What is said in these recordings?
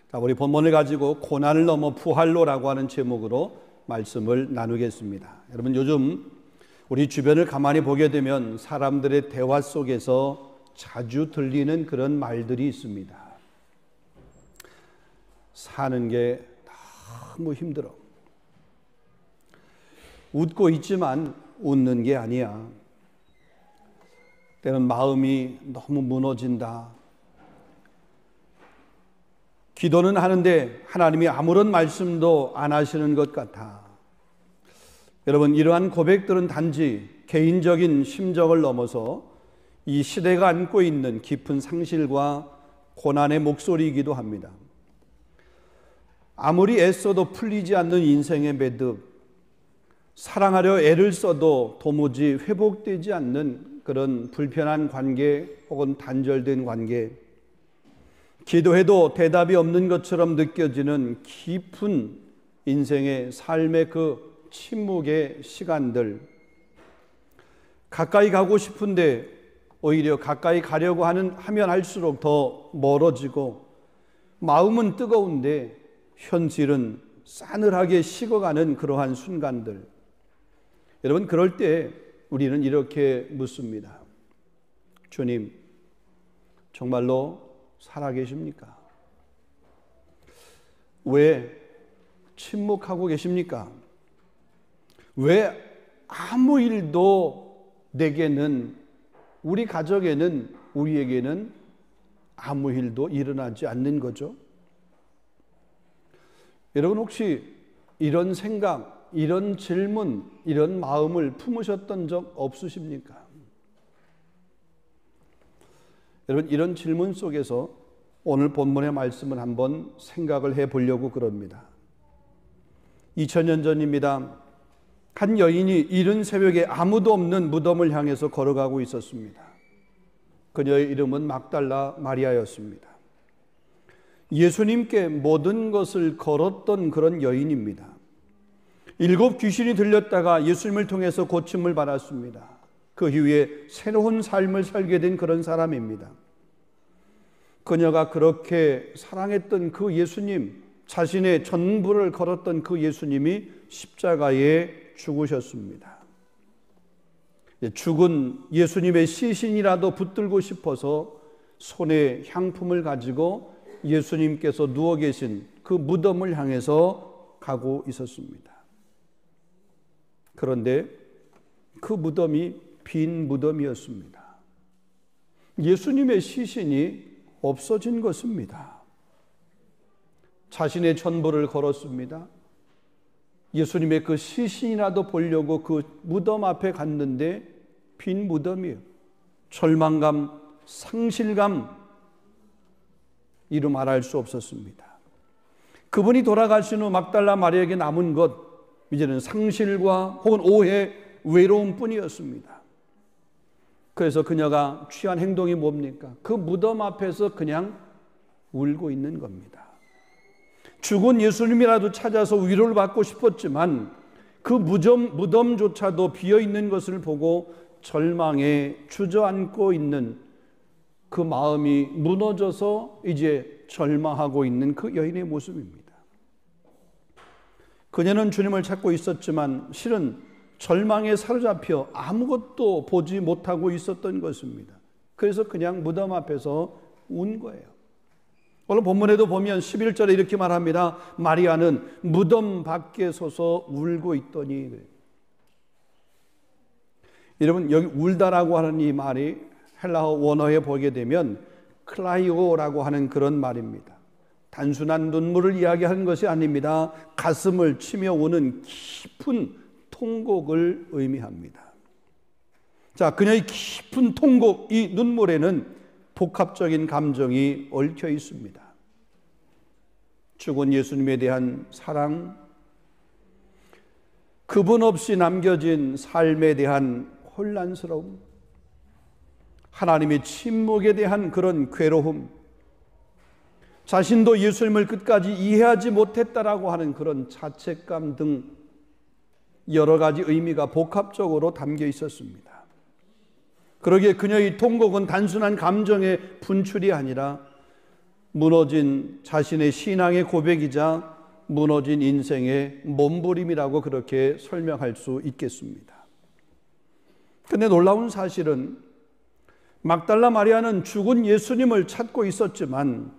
자, 우리 본문을 가지고 고난을 넘어 부활로라고 하는 제목으로 말씀을 나누겠습니다. 여러분, 요즘 우리 주변을 가만히 보게 되면 사람들의 대화 속에서 자주 들리는 그런 말들이 있습니다. 사는 게 너무 힘들어. 웃고 있지만 웃는 게 아니야. 때는 마음이 너무 무너진다. 기도는 하는데 하나님이 아무런 말씀도 안 하시는 것 같아. 여러분, 이러한 고백들은 단지 개인적인 심정을 넘어서 이 시대가 안고 있는 깊은 상실과 고난의 목소리이기도 합니다. 아무리 애써도 풀리지 않는 인생의 매듭, 사랑하려 애를 써도 도무지 회복되지 않는 그런 불편한 관계 혹은 단절된 관계, 기도해도 대답이 없는 것처럼 느껴지는 깊은 인생의 삶의 그 침묵의 시간들, 가까이 가고 싶은데 오히려 가까이 가려고 하면 할수록 더 멀어지고, 마음은 뜨거운데 현실은 싸늘하게 식어가는 그러한 순간들. 여러분, 그럴 때 우리는 이렇게 묻습니다. 주님, 정말로 살아계십니까? 왜 침묵하고 계십니까? 왜 아무 일도 내게는, 우리 가족에는, 우리에게는 아무 일도 일어나지 않는 거죠? 여러분, 혹시 이런 생각, 이런 질문, 이런 마음을 품으셨던 적 없으십니까? 여러분, 이런 질문 속에서 오늘 본문의 말씀을 한번 생각을 해보려고 그럽니다. 2000년 전입니다. 한 여인이 이른 새벽에 아무도 없는 무덤을 향해서 걸어가고 있었습니다. 그녀의 이름은 막달라 마리아였습니다. 예수님께 모든 것을 걸었던 그런 여인입니다. 7 귀신이 들렸다가 예수님을 통해서 고침을 받았습니다. 그 이후에 새로운 삶을 살게 된 그런 사람입니다. 그녀가 그렇게 사랑했던 그 예수님, 자신의 전부를 걸었던 그 예수님이 십자가에 죽으셨습니다. 죽은 예수님의 시신이라도 붙들고 싶어서 손에 향품을 가지고 예수님께서 누워 계신 그 무덤을 향해서 가고 있었습니다. 그런데 그 무덤이 빈 무덤이었습니다. 예수님의 시신이 없어진 것입니다. 자신의 전부를 걸었습니다. 예수님의 그 시신이라도 보려고 그 무덤 앞에 갔는데 빈 무덤이에요. 절망감, 상실감, 이루 말할 수 없었습니다. 그분이 돌아가신 후 막달라 마리아에게 남은 것, 이제는 상실과 혹은 오해, 외로움뿐이었습니다. 그래서 그녀가 취한 행동이 뭡니까? 그 무덤 앞에서 그냥 울고 있는 겁니다. 죽은 예수님이라도 찾아서 위로를 받고 싶었지만 그 무덤조차도 비어있는 것을 보고 절망에 주저앉고 있는 그 마음이 무너져서 이제 절망하고 있는 그 여인의 모습입니다. 그녀는 주님을 찾고 있었지만 실은 절망에 사로잡혀 아무것도 보지 못하고 있었던 것입니다. 그래서 그냥 무덤 앞에서 운 거예요. 오늘 본문에도 보면 11절에 이렇게 말합니다. 마리아는 무덤 밖에 서서 울고 있더니. 여러분, 여기 울다라고 하는 이 말이 헬라어 원어에 보게 되면 클라이오라고 하는 그런 말입니다. 단순한 눈물을 이야기하는 것이 아닙니다. 가슴을 치며 우는 깊은 통곡을 의미합니다. 자, 그녀의 깊은 통곡, 이 눈물에는 복합적인 감정이 얽혀 있습니다. 죽은 예수님에 대한 사랑, 그분 없이 남겨진 삶에 대한 혼란스러움, 하나님의 침묵에 대한 그런 괴로움, 자신도 예수님을 끝까지 이해하지 못했다라고 하는 그런 자책감 등 여러 가지 의미가 복합적으로 담겨 있었습니다. 그러기에 그녀의 통곡은 단순한 감정의 분출이 아니라 무너진 자신의 신앙의 고백이자 무너진 인생의 몸부림이라고 그렇게 설명할 수 있겠습니다. 그런데 놀라운 사실은 막달라 마리아는 죽은 예수님을 찾고 있었지만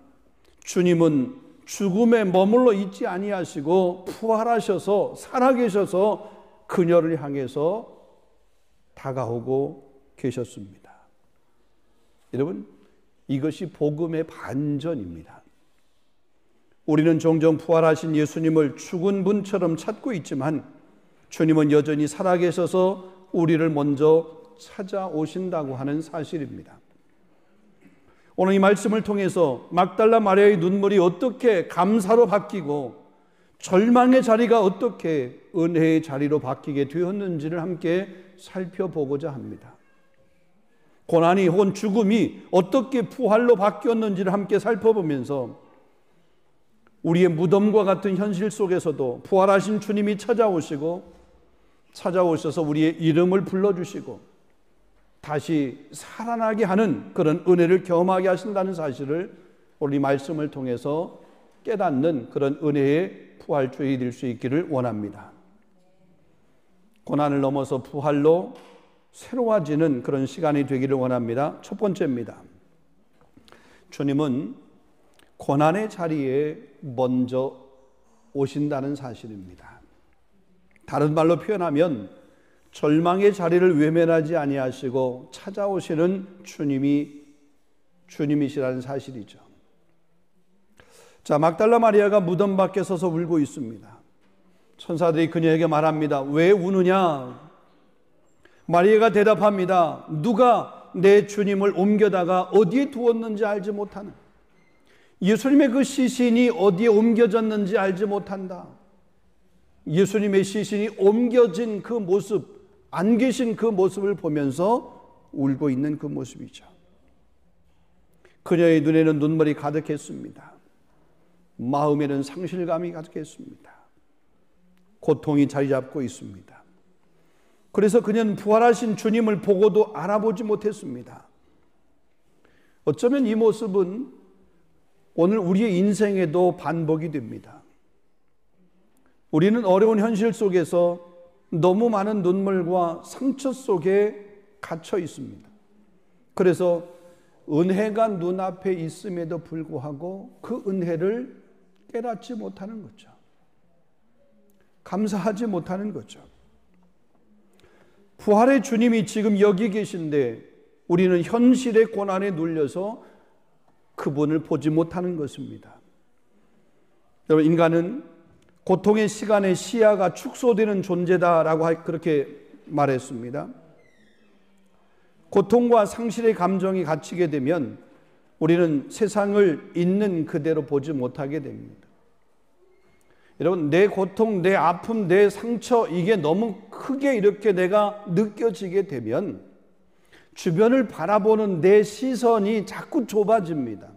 주님은 죽음에 머물러 있지 아니하시고 부활하셔서 살아계셔서 그녀를 향해서 다가오고 계셨습니다. 여러분, 이것이 복음의 반전입니다. 우리는 종종 부활하신 예수님을 죽은 분처럼 찾고 있지만 주님은 여전히 살아계셔서 우리를 먼저 찾아오신다고 하는 사실입니다. 오늘 이 말씀을 통해서 막달라 마리아의 눈물이 어떻게 감사로 바뀌고 절망의 자리가 어떻게 은혜의 자리로 바뀌게 되었는지를 함께 살펴보고자 합니다. 고난이 혹은 죽음이 어떻게 부활로 바뀌었는지를 함께 살펴보면서 우리의 무덤과 같은 현실 속에서도 부활하신 주님이 찾아오셔서 우리의 이름을 불러주시고 다시 살아나게 하는 그런 은혜를 경험하게 하신다는 사실을 우리 말씀을 통해서 깨닫는 그런 은혜의 부활주의 될 수 있기를 원합니다. 고난을 넘어서 부활로 새로워지는 그런 시간이 되기를 원합니다. 첫 번째입니다. 주님은 고난의 자리에 먼저 오신다는 사실입니다. 다른 말로 표현하면 절망의 자리를 외면하지 아니하시고 찾아오시는 주님이시라는 사실이죠. 자, 막달라 마리아가 무덤 밖에 서서 울고 있습니다. 천사들이 그녀에게 말합니다. 왜 우느냐? 마리아가 대답합니다. 누가 내 주님을 옮겨다가 어디에 두었는지 알지 못하는, 예수님의 그 시신이 어디에 옮겨졌는지 알지 못한다. 예수님의 시신이 옮겨진 그 모습, 안 계신 그 모습을 보면서 울고 있는 그 모습이죠. 그녀의 눈에는 눈물이 가득했습니다. 마음에는 상실감이 가득했습니다. 고통이 자리 잡고 있습니다. 그래서 그녀는 부활하신 주님을 보고도 알아보지 못했습니다. 어쩌면 이 모습은 오늘 우리의 인생에도 반복이 됩니다. 우리는 어려운 현실 속에서 너무 많은 눈물과 상처 속에 갇혀 있습니다. 그래서 은혜가 눈앞에 있음에도 불구하고 그 은혜를 깨닫지 못하는 거죠. 감사하지 못하는 거죠. 부활의 주님이 지금 여기 계신데 우리는 현실의 고난에 눌려서 그분을 보지 못하는 것입니다. 여러분, 인간은 고통의 시간에 시야가 축소되는 존재다라고 그렇게 말했습니다. 고통과 상실의 감정이 갇히게 되면 우리는 세상을 있는 그대로 보지 못하게 됩니다. 여러분, 내 고통, 내 아픔, 내 상처, 이게 너무 크게 이렇게 내가 느껴지게 되면 주변을 바라보는 내 시선이 자꾸 좁아집니다.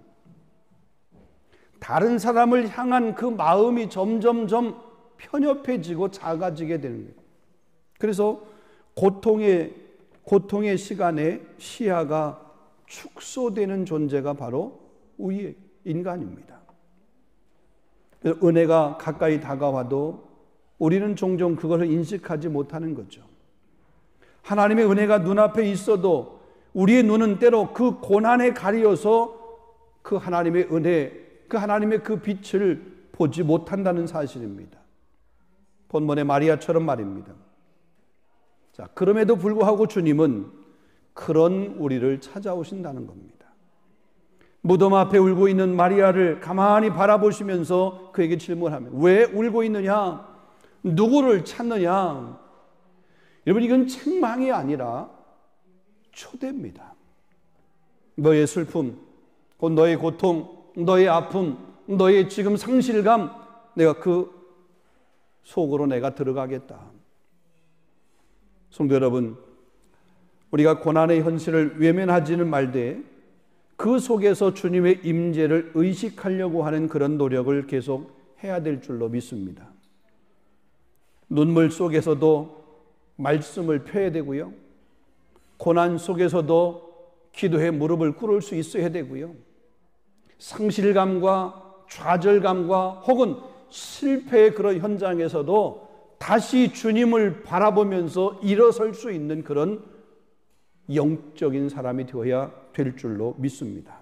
다른 사람을 향한 그 마음이 점점점 편협해지고 작아지게 되는 거예요. 그래서 고통의 시간에 시야가 축소되는 존재가 바로 우리의 인간입니다. 그래서 은혜가 가까이 다가와도 우리는 종종 그것을 인식하지 못하는 거죠. 하나님의 은혜가 눈앞에 있어도 우리의 눈은 때로 그 고난에 가려서 그 하나님의 은혜, 그 하나님의 그 빛을 보지 못한다는 사실입니다. 본문의 마리아처럼 말입니다. 자, 그럼에도 불구하고 주님은 그런 우리를 찾아오신다는 겁니다. 무덤 앞에 울고 있는 마리아를 가만히 바라보시면서 그에게 질문하면, 왜 울고 있느냐? 누구를 찾느냐? 여러분, 이건 책망이 아니라 초대입니다. 너의 슬픔, 곧 너의 고통, 너의 아픔, 너의 지금 상실감, 내가 그 속으로 내가 들어가겠다. 성도 여러분, 우리가 고난의 현실을 외면하지는 말되 그 속에서 주님의 임재를 의식하려고 하는 그런 노력을 계속 해야 될 줄로 믿습니다. 눈물 속에서도 말씀을 펴야 되고요. 고난 속에서도 기도해 무릎을 꿇을 수 있어야 되고요. 상실감과 좌절감과 혹은 실패의 그런 현장에서도 다시 주님을 바라보면서 일어설 수 있는 그런 영적인 사람이 되어야 될 줄로 믿습니다.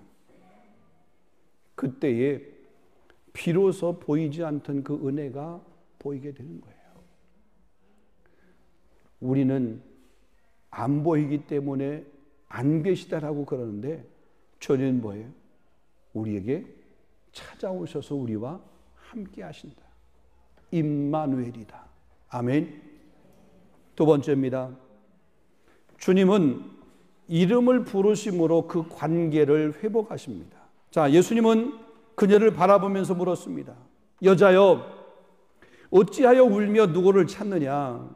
그때에 비로소 보이지 않던 그 은혜가 보이게 되는 거예요. 우리는 안 보이기 때문에 안 계시다라고 그러는데 주님은 뭐예요? 우리에게 찾아오셔서 우리와 함께 하신다. 임마누엘이다. 아멘. 두 번째입니다. 주님은 이름을 부르심으로 그 관계를 회복하십니다. 자, 예수님은 그녀를 바라보면서 물었습니다. 여자여, 어찌하여 울며 누구를 찾느냐?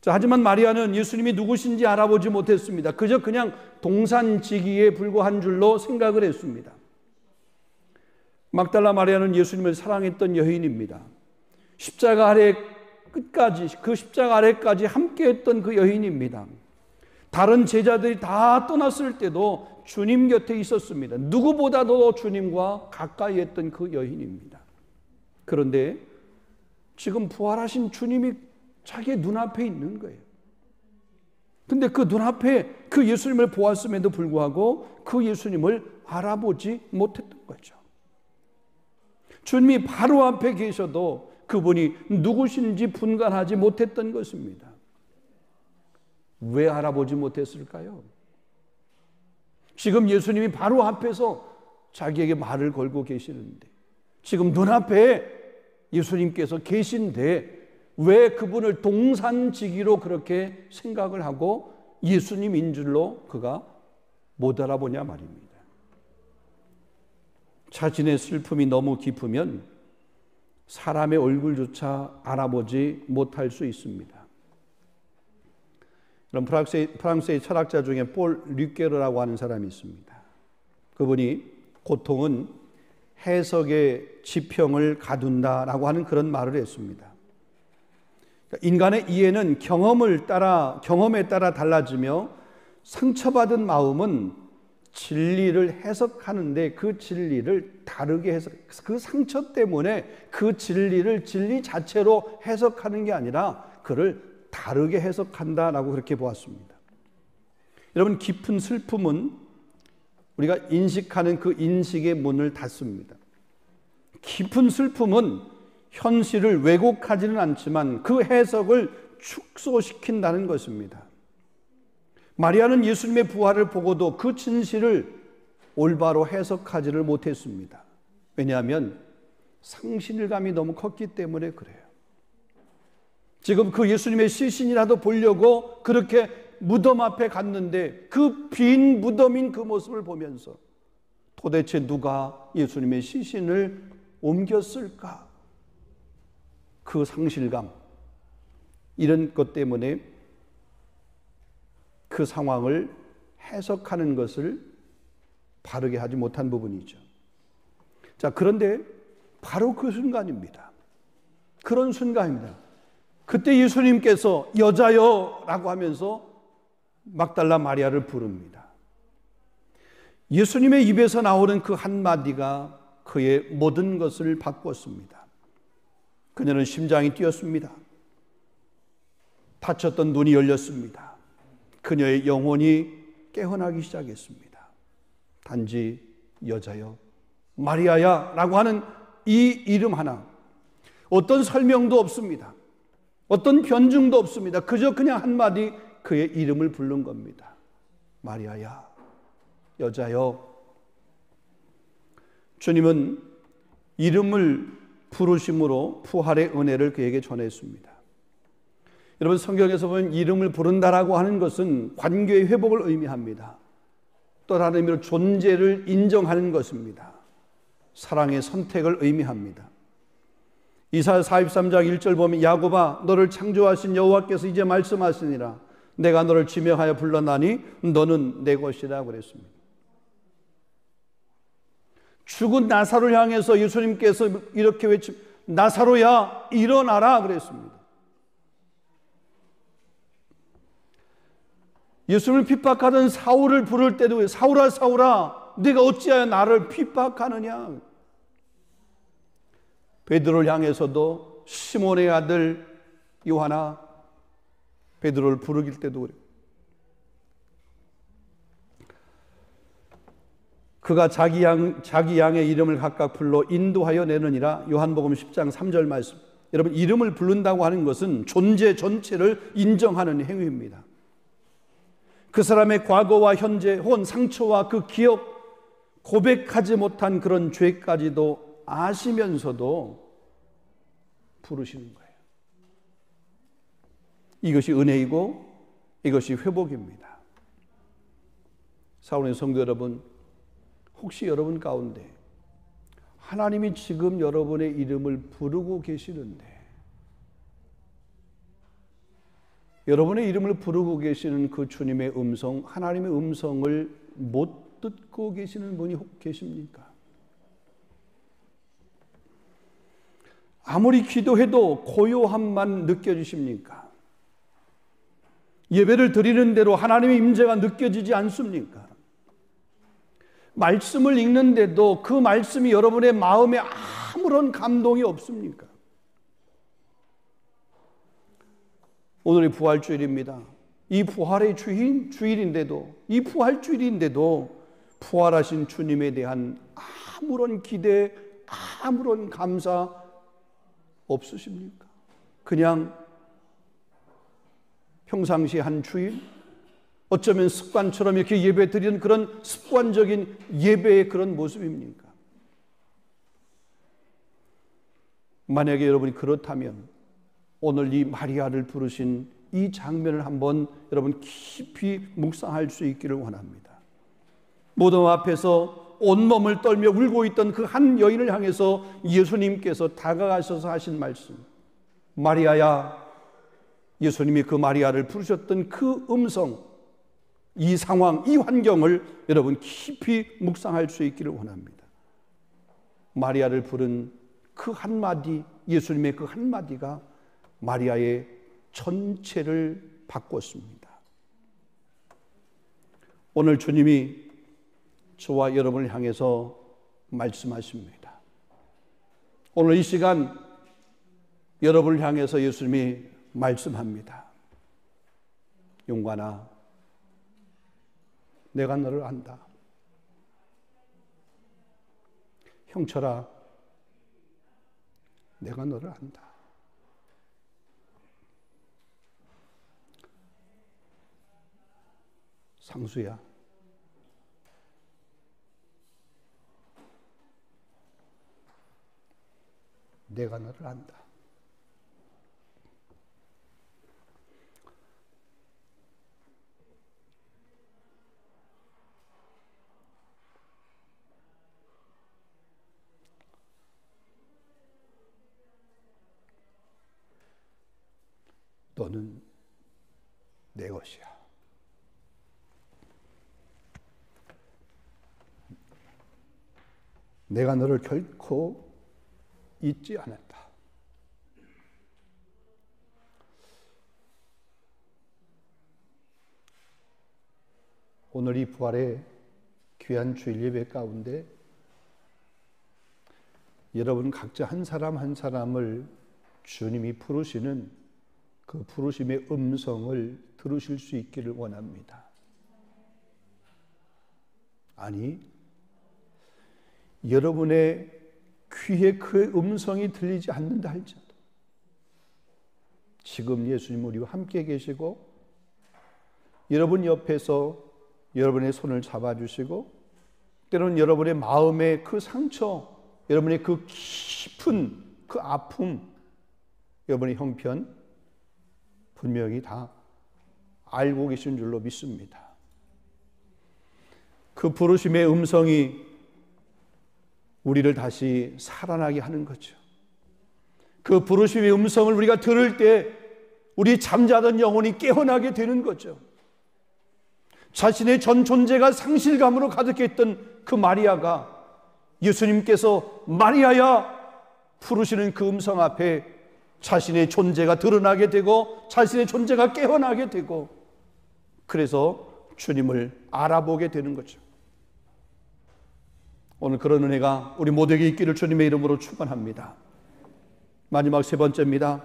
자, 하지만 마리아는 예수님이 누구신지 알아보지 못했습니다. 그냥 동산지기에 불과한 줄로 생각을 했습니다. 막달라 마리아는 예수님을 사랑했던 여인입니다. 십자가 아래 끝까지, 그 십자가 아래까지 함께했던 그 여인입니다. 다른 제자들이 다 떠났을 때도 주님 곁에 있었습니다. 누구보다도 주님과 가까이 했던 그 여인입니다. 그런데 지금 부활하신 주님이 자기의 눈앞에 있는 거예요. 근데 그 눈앞에 그 예수님을 보았음에도 불구하고 그 예수님을 알아보지 못했던 거죠. 주님이 바로 앞에 계셔도 그분이 누구신지 분간하지 못했던 것입니다. 왜 알아보지 못했을까요? 지금 예수님이 바로 앞에서 자기에게 말을 걸고 계시는데, 지금 눈앞에 예수님께서 계신데 왜 그분을 동산지기로 그렇게 생각을 하고 예수님인 줄로 그가 못 알아보냐 말입니다. 자신의 슬픔이 너무 깊으면 사람의 얼굴조차 알아보지 못할 수 있습니다. 그럼 프랑스의 철학자 중에 폴 류케르라고 하는 사람이 있습니다. 그분이 고통은 해석의 지평을 가둔다라고 하는 그런 말을 했습니다. 인간의 이해는 경험에 따라 달라지며 상처받은 마음은 진리를 해석하는데 그 진리를 다르게 그 상처 때문에 그 진리를 진리 자체로 해석하는 게 아니라 그를 다르게 해석한다라고 그렇게 보았습니다. 여러분, 깊은 슬픔은 우리가 인식하는 그 인식의 문을 닫습니다. 깊은 슬픔은 현실을 왜곡하지는 않지만 그 해석을 축소시킨다는 것입니다. 마리아는 예수님의 부활을 보고도 그 진실을 올바로 해석하지를 못했습니다. 왜냐하면 상실감이 너무 컸기 때문에 그래요. 지금 그 예수님의 시신이라도 보려고 그렇게 무덤 앞에 갔는데 그 빈 무덤인 그 모습을 보면서 도대체 누가 예수님의 시신을 옮겼을까? 그 상실감, 이런 것 때문에 그 상황을 해석하는 것을 바르게 하지 못한 부분이죠. 자, 그런데 바로 그 순간입니다. 그런 순간입니다. 그때 예수님께서 여자여 라고 하면서 막달라 마리아를 부릅니다. 예수님의 입에서 나오는 그 한마디가 그의 모든 것을 바꿨습니다. 그녀는 심장이 뛰었습니다. 닫혔던 눈이 열렸습니다. 그녀의 영혼이 깨어나기 시작했습니다. 단지 여자여, 마리아야 라고 하는 이 이름 하나, 어떤 설명도 없습니다. 어떤 변증도 없습니다. 그냥 한마디 그의 이름을 부른 겁니다. 마리아야, 여자여. 주님은 이름을 부르심으로 부활의 은혜를 그에게 전했습니다. 여러분, 성경에서 보면 이름을 부른다라고 하는 것은 관계의 회복을 의미합니다. 또 다른 의미로 존재를 인정하는 것입니다. 사랑의 선택을 의미합니다. 이사야 43장 1절 보면 야곱아, 너를 창조하신 여호와께서 이제 말씀하시니라. 내가 너를 지명하여 불러나니 너는 내 것이라 그랬습니다. 죽은 나사로를 향해서 예수님께서 이렇게 나사로야 일어나라 그랬습니다. 예수님을 핍박하던 사울을 부를 때도 사울아 사울아 네가 어찌하여 나를 핍박하느냐. 베드로를 향해서도 시몬의 아들 요한아, 베드로를 부르길 때도 그래요. 그가 자기 양의 이름을 각각 불러 인도하여 내느니라. 요한복음 10장 3절 말씀. 여러분, 이름을 부른다고 하는 것은 존재 전체를 인정하는 행위입니다. 그 사람의 과거와 현재 혹은 상처와 그 기억, 고백하지 못한 그런 죄까지도 아시면서도 부르시는 거예요. 이것이 은혜이고 이것이 회복입니다. 사랑하는 성도 여러분, 혹시 여러분 가운데 하나님이 지금 여러분의 이름을 부르고 계시는데, 여러분의 이름을 부르고 계시는 그 주님의 음성, 하나님의 음성을 못 듣고 계시는 분이 혹 계십니까? 아무리 기도해도 고요함만 느껴지십니까? 예배를 드리는 대로 하나님의 임재가 느껴지지 않습니까? 말씀을 읽는데도 그 말씀이 여러분의 마음에 아무런 감동이 없습니까? 오늘이 부활주일입니다. 이 부활의 주일인데도, 이 부활주일인데도 부활하신 주님에 대한 아무런 기대, 아무런 감사 없으십니까? 그냥 평상시 한 주일, 어쩌면 습관처럼 이렇게 예배 드리는 그런 습관적인 예배의 그런 모습입니까? 만약에 여러분이 그렇다면 오늘 이 마리아를 부르신 이 장면을 한번 여러분 깊이 묵상할 수 있기를 원합니다. 무덤 앞에서 온몸을 떨며 울고 있던 그 한 여인을 향해서 예수님께서 다가가셔서 하신 말씀, 마리아야. 예수님이 그 마리아를 부르셨던 그 음성, 이 상황, 이 환경을 여러분 깊이 묵상할 수 있기를 원합니다. 마리아를 부른 그 한마디, 예수님의 그 한마디가 마리아의 전체를 바꿨습니다. 오늘 주님이 저와 여러분을 향해서 말씀하십니다. 오늘 이 시간 여러분을 향해서 예수님이 말씀합니다. 용관아, 내가 너를 안다. 형철아, 내가 너를 안다. 상수야, 내가 너를 안다. 너는 내 것이야. 내가 너를 결코 잊지 않았다. 오늘 이 부활의 귀한 주일 예배 가운데 여러분 각자 한 사람 한 사람을 주님이 부르시는 그 부르심의 음성을 들으실 수 있기를 원합니다. 아니, 여러분의 귀에 그 음성이 들리지 않는다 할지라도 지금 예수님 우리와 함께 계시고 여러분 옆에서 여러분의 손을 잡아주시고 때로는 여러분의 마음의 그 상처, 여러분의 그 깊은 그 아픔, 여러분의 형편 분명히 다 알고 계신 줄로 믿습니다. 그 부르심의 음성이 우리를 다시 살아나게 하는 거죠. 그 부르심의 음성을 우리가 들을 때 우리 잠자던 영혼이 깨어나게 되는 거죠. 자신의 전 존재가 상실감으로 가득했던 그 마리아가 예수님께서 마리아야 부르시는 그 음성 앞에 자신의 존재가 드러나게 되고 자신의 존재가 깨어나게 되고 그래서 주님을 알아보게 되는 거죠. 오늘 그런 은혜가 우리 모두에게 있기를 주님의 이름으로 축원합니다. 마지막 세 번째입니다.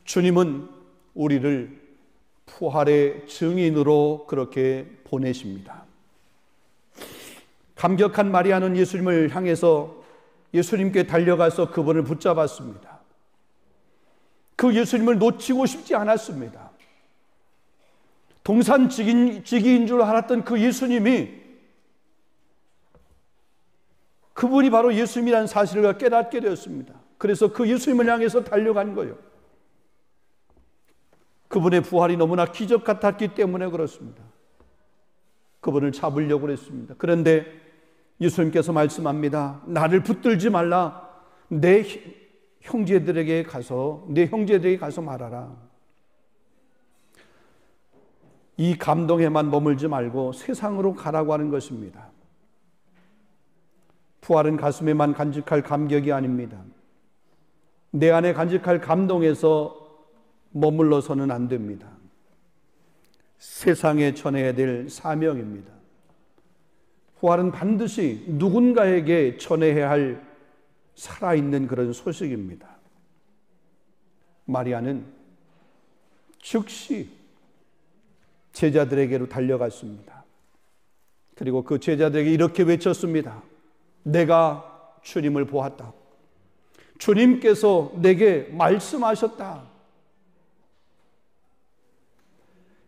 주님은 우리를 부활의 증인으로 그렇게 보내십니다. 감격한 마리아는 예수님을 향해서 예수님께 달려가서 그분을 붙잡았습니다. 그 예수님을 놓치고 싶지 않았습니다. 동산지기인 줄 알았던 그 예수님이, 그분이 바로 예수님이라는 사실을 깨닫게 되었습니다. 그래서 그 예수님을 향해서 달려간 거예요. 그분의 부활이 너무나 기적 같았기 때문에 그렇습니다. 그분을 잡으려고 그랬습니다. 그런데 예수님께서 말씀합니다. 나를 붙들지 말라. 내 형제들에게 가서 말하라. 이 감동에만 머물지 말고 세상으로 가라고 하는 것입니다. 부활은 가슴에만 간직할 감격이 아닙니다. 내 안에 간직할 감동에서 머물러서는 안 됩니다. 세상에 전해야 될 사명입니다. 부활은 반드시 누군가에게 전해야 할 살아있는 그런 소식입니다. 마리아는 즉시 제자들에게로 달려갔습니다. 그리고 그 제자들에게 이렇게 외쳤습니다. 내가 주님을 보았다. 주님께서 내게 말씀하셨다.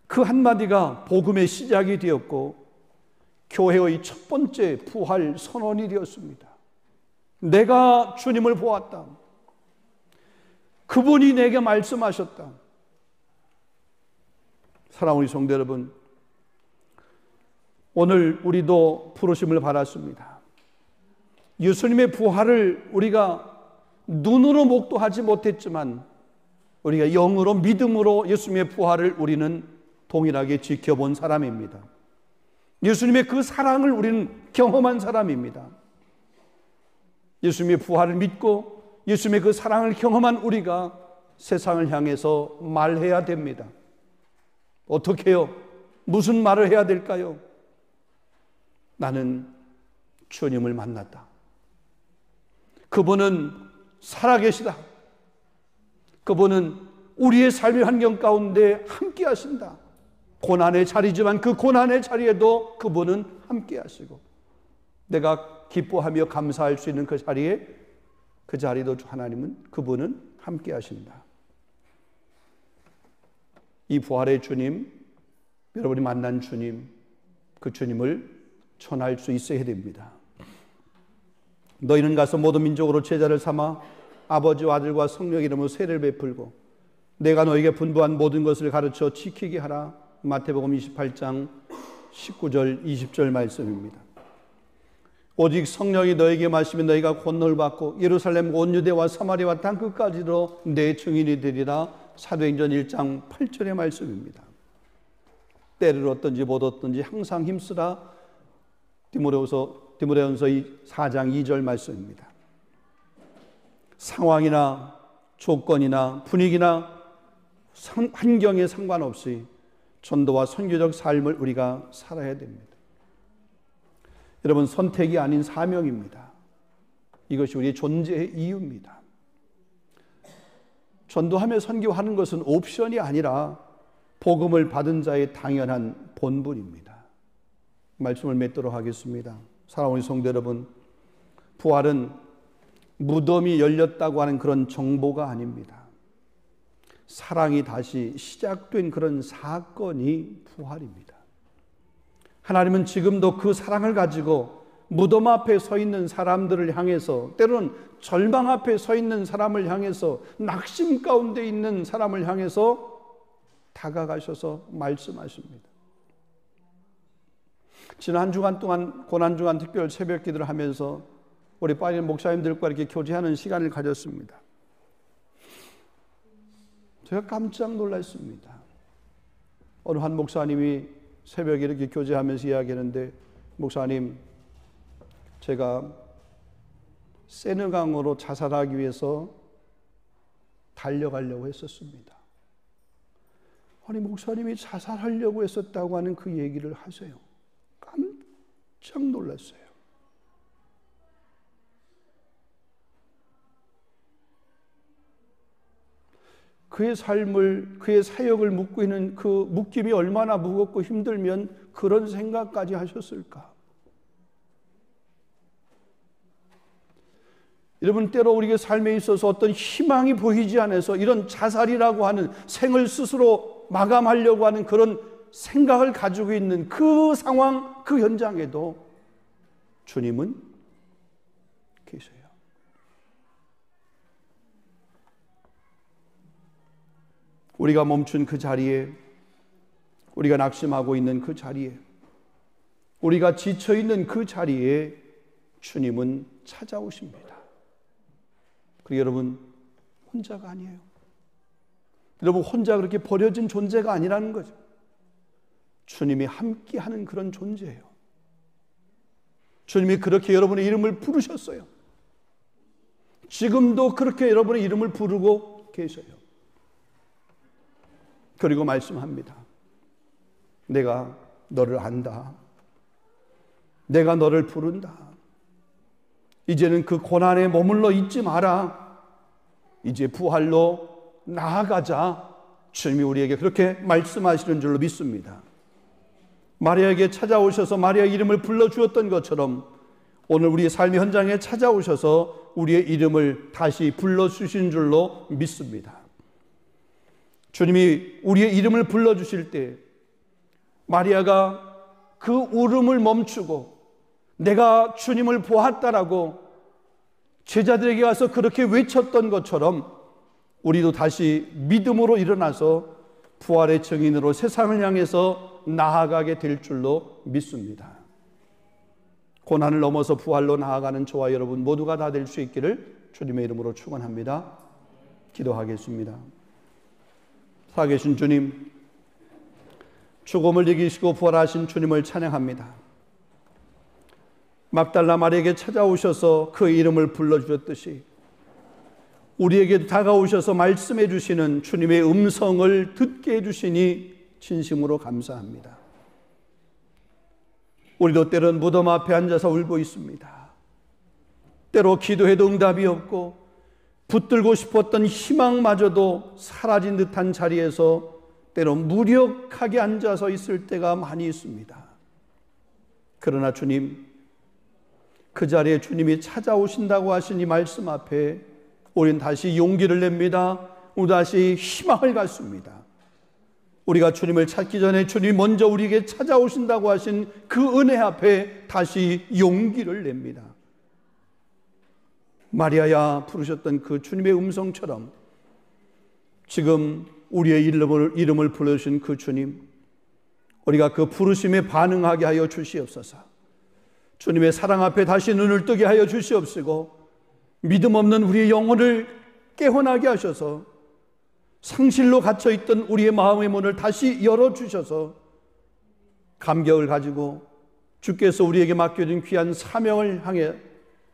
그 한마디가 복음의 시작이 되었고 교회의 첫 번째 부활 선언이 되었습니다. 내가 주님을 보았다. 그분이 내게 말씀하셨다. 사랑하는 성도 여러분, 오늘 우리도 부르심을 받았습니다. 예수님의 부활을 우리가 눈으로 목도하지 못했지만 우리가 영으로 믿음으로 예수님의 부활을 우리는 동일하게 지켜본 사람입니다. 예수님의 그 사랑을 우리는 경험한 사람입니다. 예수님의 부활을 믿고 예수님의 그 사랑을 경험한 우리가 세상을 향해서 말해야 됩니다. 어떻게 해요? 무슨 말을 해야 될까요? 나는 주님을 만났다. 그분은 살아계시다. 그분은 우리의 삶의 환경 가운데 함께 하신다. 고난의 자리지만 그 고난의 자리에도 그분은 함께 하시고 내가 기뻐하며 감사할 수 있는 그 자리에 그 자리도 하나님은 그분은 함께 하신다. 이 부활의 주님, 여러분이 만난 주님, 그 주님을 전할 수 있어야 됩니다. 너희는 가서 모든 민족으로 제자를 삼아 아버지와 아들과 성령의 이름으로 세례를 베풀고 내가 너에게 분부한 모든 것을 가르쳐 지키게 하라. 마태복음 28장 19절 20절 말씀입니다. 오직 성령이 너에게 마시면 너희가 권능을 받고 예루살렘 온 유대와 사마리아와 땅 끝까지로 내 증인이 되리라. 사도행전 1장 8절의 말씀입니다. 때를 얻든지 못 얻든지 항상 힘쓰라. 디모데전서 4장 2절 말씀입니다. 상황이나 조건이나 분위기나 환경에 상관없이 전도와 선교적 삶을 우리가 살아야 됩니다. 여러분, 선택이 아닌 사명입니다. 이것이 우리의 존재의 이유입니다. 전도하며 선교하는 것은 옵션이 아니라 복음을 받은 자의 당연한 본분입니다. 말씀을 맺도록 하겠습니다. 사랑하는 성도 여러분, 부활은 무덤이 열렸다고 하는 그런 정보가 아닙니다. 사랑이 다시 시작된 그런 사건이 부활입니다. 하나님은 지금도 그 사랑을 가지고 무덤 앞에 서 있는 사람들을 향해서, 때로는 절망 앞에 서 있는 사람을 향해서, 낙심 가운데 있는 사람을 향해서 다가가셔서 말씀하십니다. 지난 한 주간 동안 고난주간 특별 새벽 기도를 하면서 우리 빠진 목사님들과 이렇게 교제하는 시간을 가졌습니다. 제가 깜짝 놀랐습니다. 어느 한 목사님이 새벽에 이렇게 교제하면서 이야기하는데, 목사님, 제가 세느강으로 자살하기 위해서 달려가려고 했었습니다. 아니, 목사님이 자살하려고 했었다고 하는 그 얘기를 하세요. 깜짝 놀랐어요. 그의 삶을, 그의 사역을 묻고 있는 그 묶임이 얼마나 무겁고 힘들면 그런 생각까지 하셨을까? 여러분, 때로 우리의 삶에 있어서 어떤 희망이 보이지 않아서 이런 자살이라고 하는, 생을 스스로 마감하려고 하는 그런 생각을 가지고 있는 그 상황, 그 현장에도 주님은 계세요. 우리가 멈춘 그 자리에, 우리가 낙심하고 있는 그 자리에, 우리가 지쳐있는 그 자리에 주님은 찾아오십니다. 그리고 여러분, 혼자가 아니에요. 여러분, 혼자 그렇게 버려진 존재가 아니라는 거죠. 주님이 함께하는 그런 존재예요. 주님이 그렇게 여러분의 이름을 부르셨어요. 지금도 그렇게 여러분의 이름을 부르고 계셔요. 그리고 말씀합니다. 내가 너를 안다. 내가 너를 부른다. 이제는 그 고난에 머물러 있지 마라. 이제 부활로 나아가자. 주님이 우리에게 그렇게 말씀하시는 줄로 믿습니다. 마리아에게 찾아오셔서 마리아 이름을 불러주었던 것처럼 오늘 우리의 삶의 현장에 찾아오셔서 우리의 이름을 다시 불러주신 줄로 믿습니다. 주님이 우리의 이름을 불러주실 때 마리아가 그 울음을 멈추고 내가 주님을 보았다라고 제자들에게 가서 그렇게 외쳤던 것처럼 우리도 다시 믿음으로 일어나서 부활의 증인으로 세상을 향해서 나아가게 될 줄로 믿습니다. 고난을 넘어서 부활로 나아가는 저와 여러분 모두가 다 될 수 있기를 주님의 이름으로 축원합니다. 기도하겠습니다. 살아계신 주님, 죽음을 이기시고 부활하신 주님을 찬양합니다. 막달라 마리아에게 찾아오셔서 그 이름을 불러주셨듯이 우리에게 다가오셔서 말씀해 주시는 주님의 음성을 듣게 해주시니 진심으로 감사합니다. 우리도 때론 무덤 앞에 앉아서 울고 있습니다. 때로 기도해도 응답이 없고 붙들고 싶었던 희망마저도 사라진 듯한 자리에서 때로 무력하게 앉아서 있을 때가 많이 있습니다. 그러나 주님, 그 자리에 주님이 찾아오신다고 하신 이 말씀 앞에 우린 다시 용기를 냅니다. 우리 다시 희망을 갖습니다. 우리가 주님을 찾기 전에 주님이 먼저 우리에게 찾아오신다고 하신 그 은혜 앞에 다시 용기를 냅니다. 마리아야 부르셨던 그 주님의 음성처럼 지금 우리의 이름을 불러주신 그 주님, 우리가 그 부르심에 반응하게 하여 주시옵소서. 주님의 사랑 앞에 다시 눈을 뜨게 하여 주시옵시고 믿음 없는 우리의 영혼을 깨어나게 하셔서 상실로 갇혀있던 우리의 마음의 문을 다시 열어주셔서 감격을 가지고 주께서 우리에게 맡겨진 귀한 사명을 향해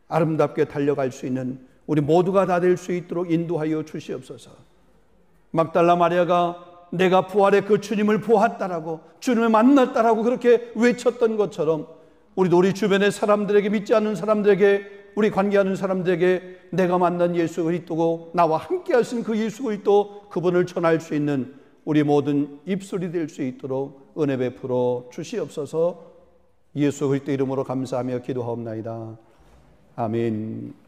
아름답게 달려갈 수 있는 우리 모두가 다 될 수 있도록 인도하여 주시옵소서. 막달라 마리아가 내가 부활의 그 주님을 보았다라고, 주님을 만났다라고 그렇게 외쳤던 것처럼 우리도 우리 주변의 사람들에게, 믿지 않는 사람들에게, 우리 관계하는 사람들에게 내가 만난 예수 그리스도고 나와 함께 하신 그 예수 그리스도, 그분을 전할 수 있는 우리 모든 입술이 될 수 있도록 은혜 베풀어 주시옵소서. 예수 그리스도 이름으로 감사하며 기도하옵나이다. 아멘.